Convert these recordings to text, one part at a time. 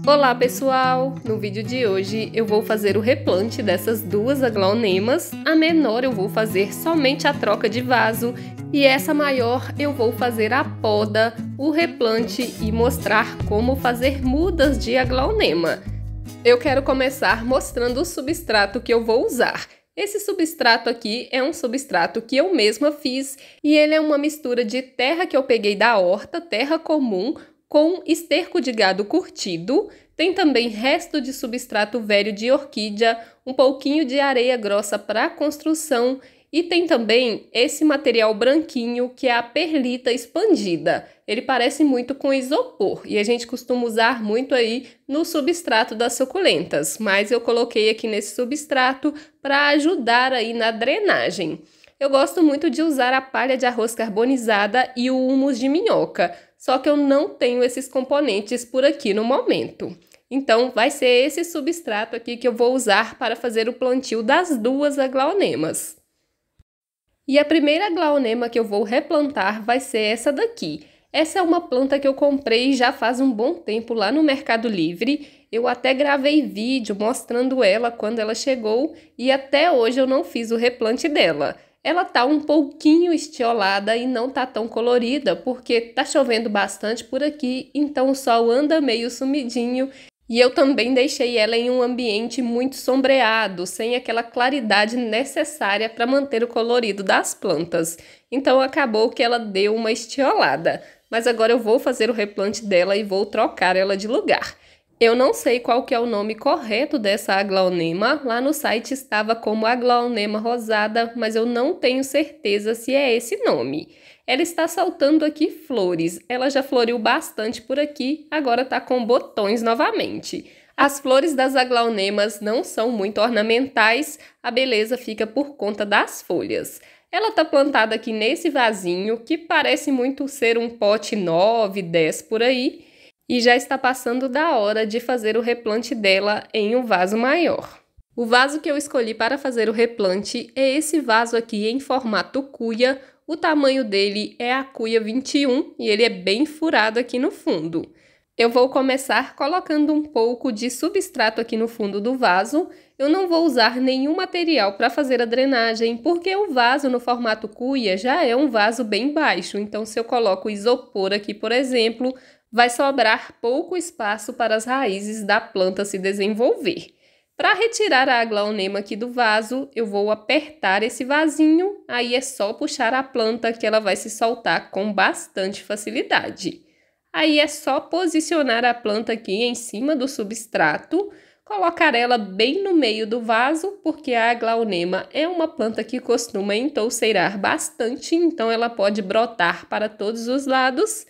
Olá pessoal! No vídeo de hoje eu vou fazer o replante dessas duas aglaunemas. A menor eu vou fazer somente a troca de vaso e essa maior eu vou fazer a poda, o replante e mostrar como fazer mudas de aglaonema. Eu quero começar mostrando o substrato que eu vou usar. Esse substrato aqui é um substrato que eu mesma fiz e ele é uma mistura de terra que eu peguei da horta, terra comum, com esterco de gado curtido, tem também resto de substrato velho de orquídea, um pouquinho de areia grossa para construção e tem também esse material branquinho que é a perlita expandida. Ele parece muito com isopor e a gente costuma usar muito aí no substrato das suculentas, mas eu coloquei aqui nesse substrato para ajudar aí na drenagem. Eu gosto muito de usar a palha de arroz carbonizada e o humus de minhoca, só que eu não tenho esses componentes por aqui no momento. Então, vai ser esse substrato aqui que eu vou usar para fazer o plantio das duas aglaonemas. E a primeira aglaonema que eu vou replantar vai ser essa daqui. Essa é uma planta que eu comprei já faz um bom tempo lá no Mercado Livre. Eu até gravei vídeo mostrando ela quando ela chegou e até hoje eu não fiz o replante dela. Ela tá um pouquinho estiolada e não tá tão colorida porque tá chovendo bastante por aqui, então o sol anda meio sumidinho e eu também deixei ela em um ambiente muito sombreado, sem aquela claridade necessária para manter o colorido das plantas. Então acabou que ela deu uma estiolada, mas agora eu vou fazer o replante dela e vou trocar ela de lugar. Eu não sei qual que é o nome correto dessa aglaonema, lá no site estava como aglaonema rosada, mas eu não tenho certeza se é esse nome. Ela está soltando aqui flores, ela já floriu bastante por aqui, agora está com botões novamente. As flores das aglaonemas não são muito ornamentais, a beleza fica por conta das folhas. Ela está plantada aqui nesse vasinho, que parece muito ser um pote 9, 10 por aí, e já está passando da hora de fazer o replante dela em um vaso maior. O vaso que eu escolhi para fazer o replante é esse vaso aqui em formato cuia. O tamanho dele é a cuia 21 e ele é bem furado aqui no fundo. Eu vou começar colocando um pouco de substrato aqui no fundo do vaso. Eu não vou usar nenhum material para fazer a drenagem, porque o vaso no formato cuia já é um vaso bem baixo. Então, se eu coloco isopor aqui, por exemplo, vai sobrar pouco espaço para as raízes da planta se desenvolver. Para retirar a aglaonema aqui do vaso, eu vou apertar esse vasinho, aí é só puxar a planta que ela vai se soltar com bastante facilidade. Aí é só posicionar a planta aqui em cima do substrato, colocar ela bem no meio do vaso, porque a aglaonema é uma planta que costuma entouceirar bastante, então ela pode brotar para todos os lados.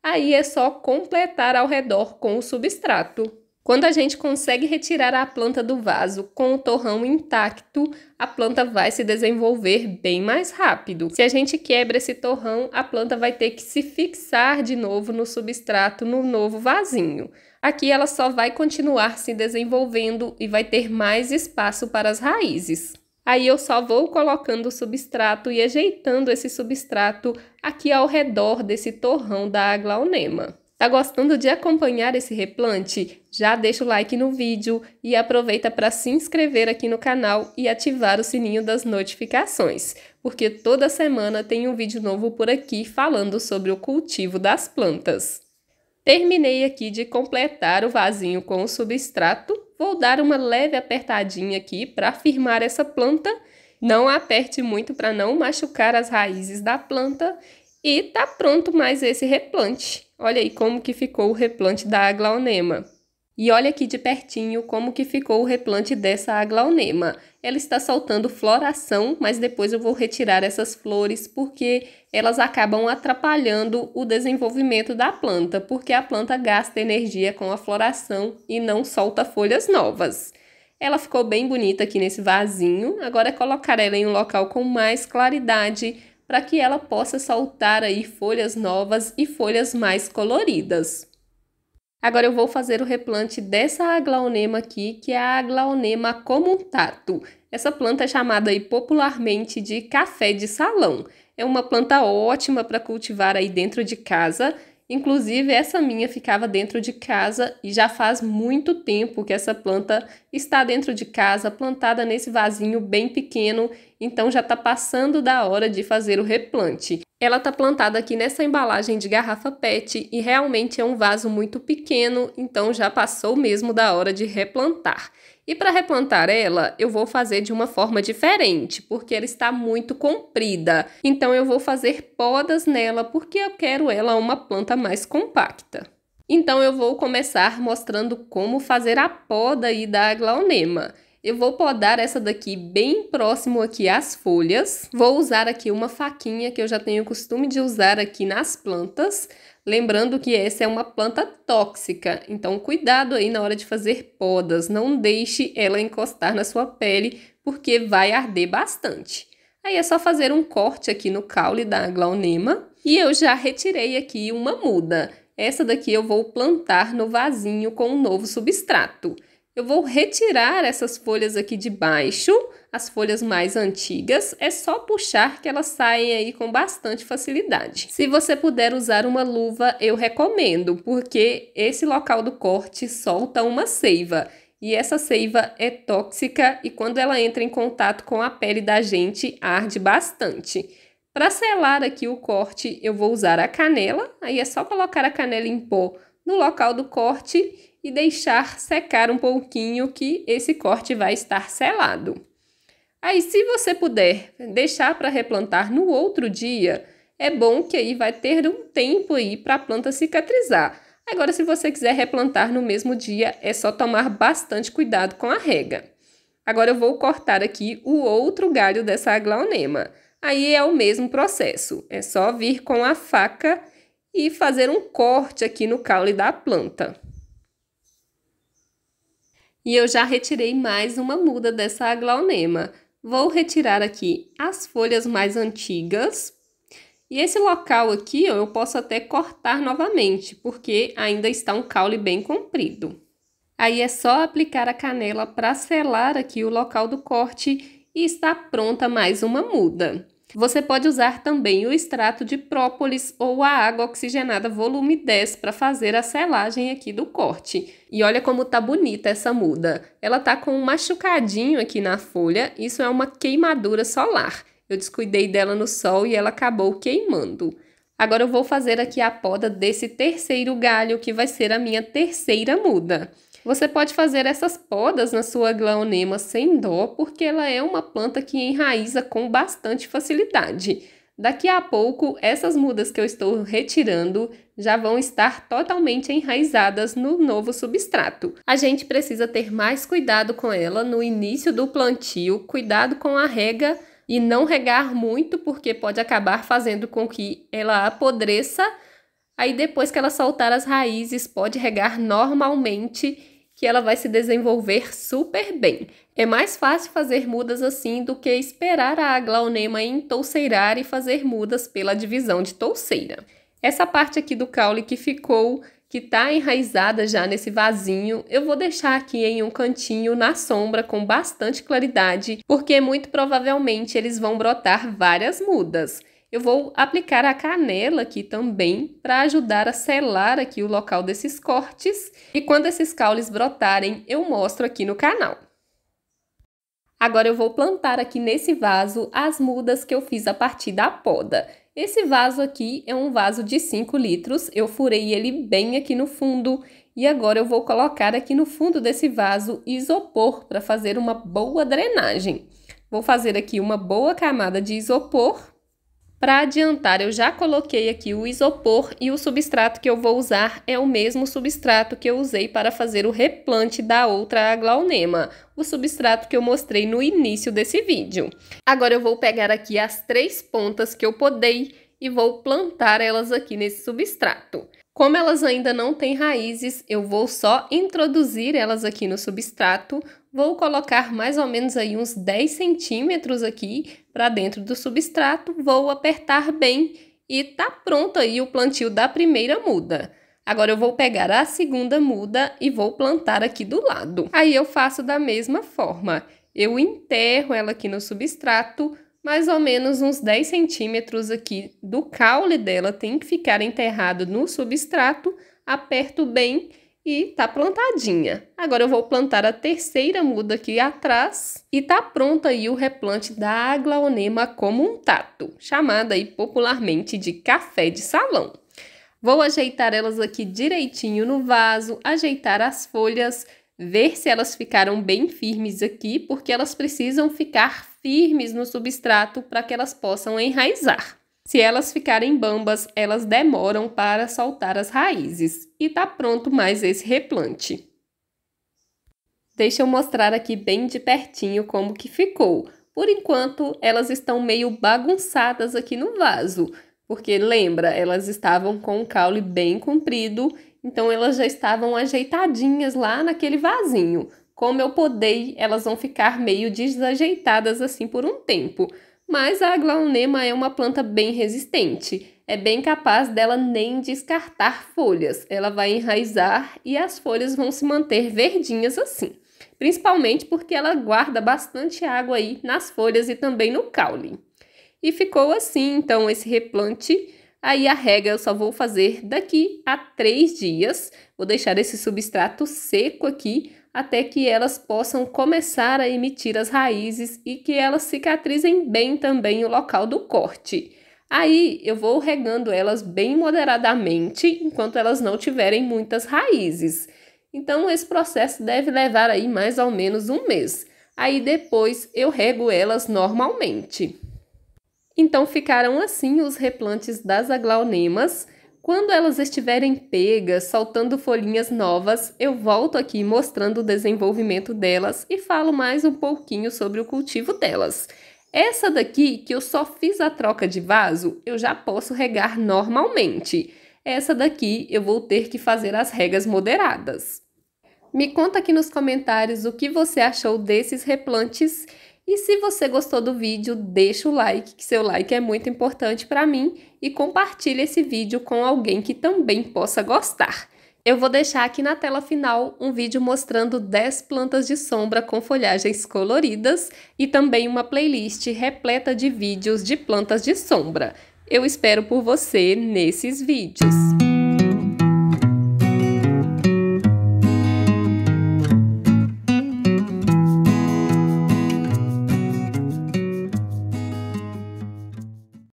Aí é só completar ao redor com o substrato. Quando a gente consegue retirar a planta do vaso com o torrão intacto, a planta vai se desenvolver bem mais rápido. Se a gente quebra esse torrão, a planta vai ter que se fixar de novo no substrato no novo vasinho. Aqui ela só vai continuar se desenvolvendo e vai ter mais espaço para as raízes. Aí eu só vou colocando o substrato e ajeitando esse substrato aqui ao redor desse torrão da aglaonema. Tá gostando de acompanhar esse replante? Já deixa o like no vídeo e aproveita para se inscrever aqui no canal e ativar o sininho das notificações, porque toda semana tem um vídeo novo por aqui falando sobre o cultivo das plantas. Terminei aqui de completar o vasinho com o substrato. Vou dar uma leve apertadinha aqui para firmar essa planta. Não aperte muito para não machucar as raízes da planta. E tá pronto mais esse replante. Olha aí como que ficou o replante da aglaonema. E olha aqui de pertinho como que ficou o replante dessa aglaonema. Ela está soltando floração, mas depois eu vou retirar essas flores porque elas acabam atrapalhando o desenvolvimento da planta, porque a planta gasta energia com a floração e não solta folhas novas. Ela ficou bem bonita aqui nesse vasinho, agora é colocar ela em um local com mais claridade para que ela possa soltar aí folhas novas e folhas mais coloridas. Agora eu vou fazer o replante dessa aglaonema aqui, que é a aglaonema comutato. Essa planta é chamada aí popularmente de café de salão. É uma planta ótima para cultivar aí dentro de casa Inclusive, essa minha ficava dentro de casa e já faz muito tempo que essa planta está dentro de casa, plantada nesse vasinho bem pequeno, então já está passando da hora de fazer o replante. Ela está plantada aqui nessa embalagem de garrafa PET e realmente é um vaso muito pequeno, então já passou mesmo da hora de replantar. E para replantar ela, eu vou fazer de uma forma diferente, porque ela está muito comprida. Então eu vou fazer podas nela, porque eu quero ela uma planta mais compacta. Então eu vou começar mostrando como fazer a poda aí da aglaonema. Eu vou podar essa daqui bem próximo aqui às folhas. Vou usar aqui uma faquinha que eu já tenho o costume de usar aqui nas plantas. Lembrando que essa é uma planta tóxica, então cuidado aí na hora de fazer podas. Não deixe ela encostar na sua pele, porque vai arder bastante. Aí é só fazer um corte aqui no caule da aglaonema. E eu já retirei aqui uma muda. Essa daqui eu vou plantar no vasinho com um novo substrato. Eu vou retirar essas folhas aqui de baixo, as folhas mais antigas, é só puxar que elas saem aí com bastante facilidade. Se você puder usar uma luva, eu recomendo, porque esse local do corte solta uma seiva. E essa seiva é tóxica e quando ela entra em contato com a pele da gente, arde bastante. Para selar aqui o corte, eu vou usar a canela, aí é só colocar a canela em pó no local do corte e deixar secar um pouquinho que esse corte vai estar selado. Aí, se você puder deixar para replantar no outro dia, é bom que aí vai ter um tempo aí para a planta cicatrizar. Agora, se você quiser replantar no mesmo dia, é só tomar bastante cuidado com a rega. Agora eu vou cortar aqui o outro galho dessa aglaonema. Aí é o mesmo processo, é só vir com a faca e fazer um corte aqui no caule da planta. E eu já retirei mais uma muda dessa aglaonema. Vou retirar aqui as folhas mais antigas. E esse local aqui, ó, eu posso até cortar novamente, porque ainda está um caule bem comprido. Aí é só aplicar a canela para selar aqui o local do corte e está pronta mais uma muda. Você pode usar também o extrato de própolis ou a água oxigenada volume 10 para fazer a selagem aqui do corte. E olha como tá bonita essa muda. Ela tá com um machucadinho aqui na folha, isso é uma queimadura solar. Eu descuidei dela no sol e ela acabou queimando. Agora eu vou fazer aqui a poda desse terceiro galho, que vai ser a minha terceira muda. Você pode fazer essas podas na sua aglaonema sem dó, porque ela é uma planta que enraiza com bastante facilidade. Daqui a pouco, essas mudas que eu estou retirando já vão estar totalmente enraizadas no novo substrato. A gente precisa ter mais cuidado com ela no início do plantio, cuidado com a rega e não regar muito, porque pode acabar fazendo com que ela apodreça. Aí depois que ela soltar as raízes, pode regar normalmente, que ela vai se desenvolver super bem. É mais fácil fazer mudas assim do que esperar a aglaonema entouceirar e fazer mudas pela divisão de touceira. Essa parte aqui do caule que ficou, que está enraizada já nesse vasinho, eu vou deixar aqui em um cantinho na sombra com bastante claridade, porque muito provavelmente eles vão brotar várias mudas. Eu vou aplicar a canela aqui também para ajudar a selar aqui o local desses cortes. E quando esses caules brotarem, eu mostro aqui no canal. Agora eu vou plantar aqui nesse vaso as mudas que eu fiz a partir da poda. Esse vaso aqui é um vaso de 5 litros, eu furei ele bem aqui no fundo. E agora eu vou colocar aqui no fundo desse vaso isopor para fazer uma boa drenagem. Vou fazer aqui uma boa camada de isopor. Para adiantar, eu já coloquei aqui o isopor e o substrato que eu vou usar é o mesmo substrato que eu usei para fazer o replante da outra aglaonema, o substrato que eu mostrei no início desse vídeo. Agora eu vou pegar aqui as 3 pontas que eu podei e vou plantar elas aqui nesse substrato. Como elas ainda não têm raízes, eu vou só introduzir elas aqui no substrato. Vou colocar mais ou menos aí uns 10 centímetros aqui para dentro do substrato. Vou apertar bem e tá pronto aí o plantio da primeira muda. Agora eu vou pegar a segunda muda e vou plantar aqui do lado. Aí eu faço da mesma forma. Eu enterro ela aqui no substrato, Mais ou menos uns 10 centímetros aqui do caule dela tem que ficar enterrado no substrato, aperto bem e tá plantadinha. Agora eu vou plantar a terceira muda aqui atrás e tá pronto aí o replante da Aglaonema comuntato, chamada aí popularmente de café de salão. Vou ajeitar elas aqui direitinho no vaso, ajeitar as folhas, ver se elas ficaram bem firmes aqui, porque elas precisam ficar firmes no substrato para que elas possam enraizar. Se elas ficarem bambas, elas demoram para soltar as raízes. E tá pronto mais esse replante. Deixa eu mostrar aqui bem de pertinho como que ficou. Por enquanto, elas estão meio bagunçadas aqui no vaso, porque lembra, elas estavam com o caule bem comprido, então elas já estavam ajeitadinhas lá naquele vasinho. Como eu podei, elas vão ficar meio desajeitadas assim por um tempo. Mas a Aglaonema é uma planta bem resistente. É bem capaz dela nem descartar folhas. Ela vai enraizar e as folhas vão se manter verdinhas assim. Principalmente porque ela guarda bastante água aí nas folhas e também no caule. E ficou assim, então, esse replante. Aí a rega eu só vou fazer daqui a 3 dias. Vou deixar esse substrato seco aqui até que elas possam começar a emitir as raízes e que elas cicatrizem bem também o local do corte. Aí eu vou regando elas bem moderadamente enquanto elas não tiverem muitas raízes. Então esse processo deve levar aí mais ou menos um mês. Aí depois eu rego elas normalmente. Então ficaram assim os replantes das aglaonemas. Quando elas estiverem pegas, soltando folhinhas novas, eu volto aqui mostrando o desenvolvimento delas e falo mais um pouquinho sobre o cultivo delas. Essa daqui, que eu só fiz a troca de vaso, eu já posso regar normalmente. Essa daqui eu vou ter que fazer as regas moderadas. Me conta aqui nos comentários o que você achou desses replantes. E se você gostou do vídeo, deixa o like, que seu like é muito importante para mim, e compartilhe esse vídeo com alguém que também possa gostar. Eu vou deixar aqui na tela final um vídeo mostrando 10 plantas de sombra com folhagens coloridas e também uma playlist repleta de vídeos de plantas de sombra. Eu espero por você nesses vídeos.